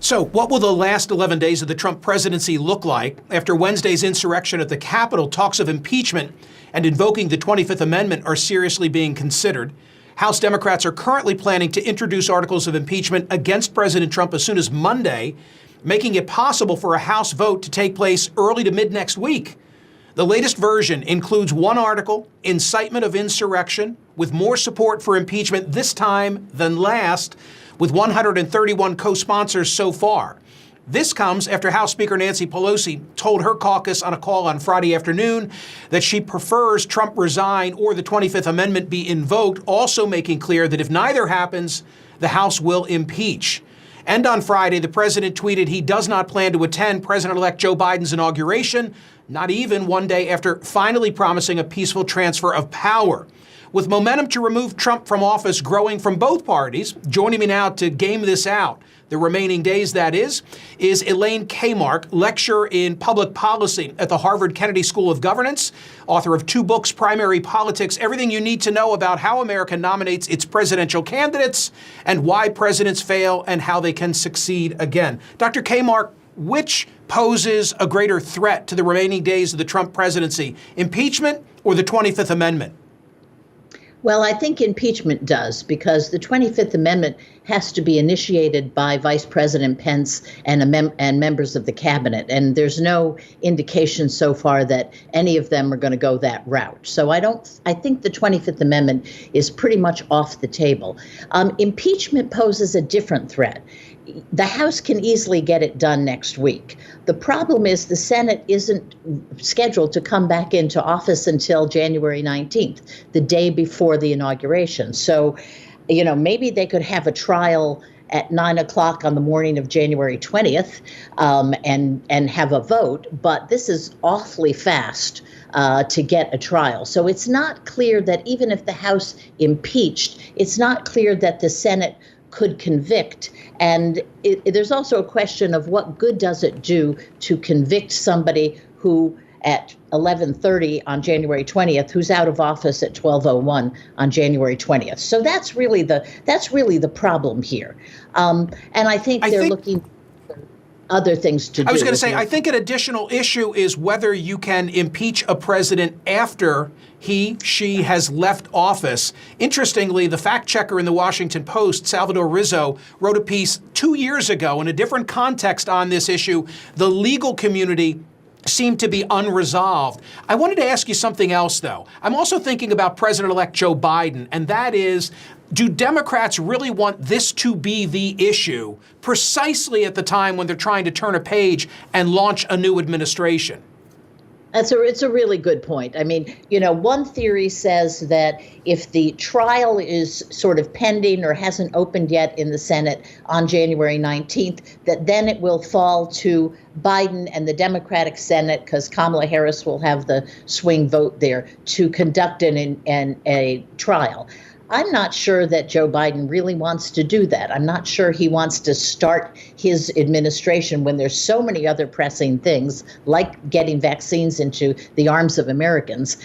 So, what will the last 11 days of the Trump presidency look like? After Wednesday's insurrection at the Capitol, talks of impeachment and invoking the 25th Amendment are seriously being considered. House Democrats are currently planning to introduce articles of impeachment against President Trump as soon as Monday, making it possible for a House vote to take place early to mid next week. The latest version includes one article, incitement of insurrection, with more support for impeachment this time than last, with 131 co-sponsors so far. This comes after House Speaker Nancy Pelosi told her caucus on a call on Friday afternoon that she prefers Trump resign or the 25th Amendment be invoked, also making clear that if neither happens, the House will impeach. And on Friday, the president tweeted he does not plan to attend President-elect Joe Biden's inauguration, not even one day after finally promising a peaceful transfer of power. With momentum to remove Trump from office growing from both parties, joining me now to game this out, the remaining days that is Elaine Kamarck, lecturer in public policy at the Harvard Kennedy School of Governance, author of 2 books, Primary Politics, Everything You Need to Know About How America Nominates Its Presidential Candidates and Why Presidents Fail and How They Can Succeed Again. Dr. Kamarck, which poses a greater threat to the remaining days of the Trump presidency, impeachment or the 25th Amendment? Well, I think impeachment does, because the 25th Amendment has to be initiated by Vice President Pence and members of the cabinet. And there's no indication so far that any of them are going to go that route. So I think the 25th Amendment is pretty much off the table. Impeachment poses a different threat. The House can easily get it done next week. The problem is the Senate isn't scheduled to come back into office until January 19th, the day before the inauguration. So, maybe they could have a trial at 9 o'clock on the morning of January 20th and have a vote. But this is awfully fast to get a trial. So it's not clear that even if the House impeached, it's not clear that the Senate could convict. And there's also a question of what good does it do to convict somebody who at 11:30 on January 20th, who's out of office at 12:01 on January 20th. So that's really the problem here. And I think they're looking for other things to do. I was going to say, I think an additional issue is whether you can impeach a president after she has left office. Interestingly, the fact checker in the Washington Post, Salvador Rizzo, wrote a piece 2 years ago in a different context on this issue. The legal community seemed to be unresolved. I wanted to ask you something else, though. I'm also thinking about President-elect Joe Biden, and that is, do Democrats really want this to be the issue precisely at the time when they're trying to turn a page and launch a new administration? It's a really good point. I mean, one theory says that if the trial is sort of pending or hasn't opened yet in the Senate on January 19th, that then it will fall to Biden and the Democratic Senate, because Kamala Harris will have the swing vote there, to conduct a trial. I'm not sure that Joe Biden really wants to do that. I'm not sure he wants to start his administration when there's so many other pressing things, like getting vaccines into the arms of Americans,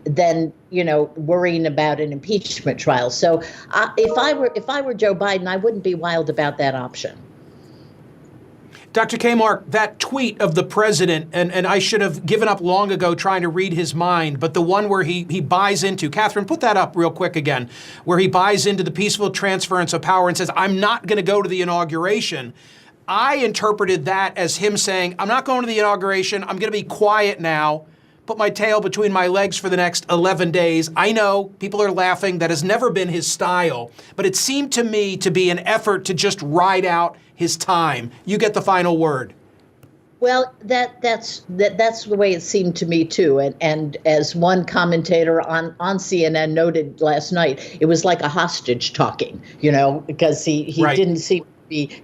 than worrying about an impeachment trial. So if I were Joe Biden, I wouldn't be wild about that option. Dr. Kamarck, that tweet of the president, and I should have given up long ago trying to read his mind, but the one where he buys into, Catherine, put that up real quick again, where he buys into the peaceful transference of power and says, I'm not going to go to the inauguration. I interpreted that as him saying, I'm not going to the inauguration. I'm going to be quiet now, put my tail between my legs for the next 11 days. I know people are laughing. That has never been his style, but it seemed to me to be an effort to just ride out his time. You get the final word. Well, that's the way it seemed to me too. And as one commentator on CNN noted last night, it was like a hostage talking, because he Right. didn't seem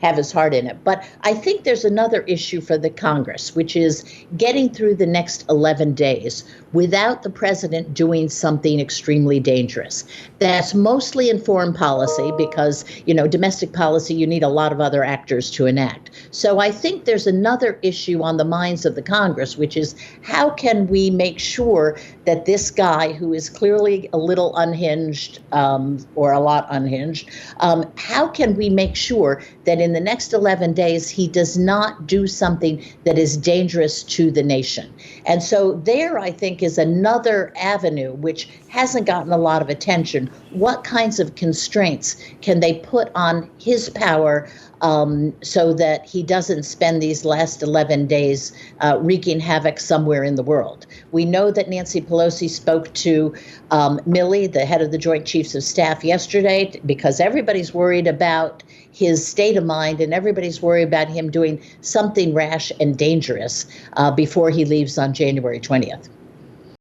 have his heart in it. But I think there's another issue for the Congress, which is getting through the next 11 days without the president doing something extremely dangerous. That's mostly in foreign policy because, domestic policy, you need a lot of other actors to enact. So I think there's another issue on the minds of the Congress, which is how can we make sure that this guy, who is clearly a little unhinged or a lot unhinged, how can we make sure that in the next 11 days, he does not do something that is dangerous to the nation. And so there, I think, is another avenue which hasn't gotten a lot of attention. What kinds of constraints can they put on his power so that he doesn't spend these last 11 days wreaking havoc somewhere in the world? We know that Nancy Pelosi spoke to Milley, the head of the Joint Chiefs of Staff, yesterday, because everybody's worried about his state of mind and everybody's worried about him doing something rash and dangerous before he leaves on January 20th.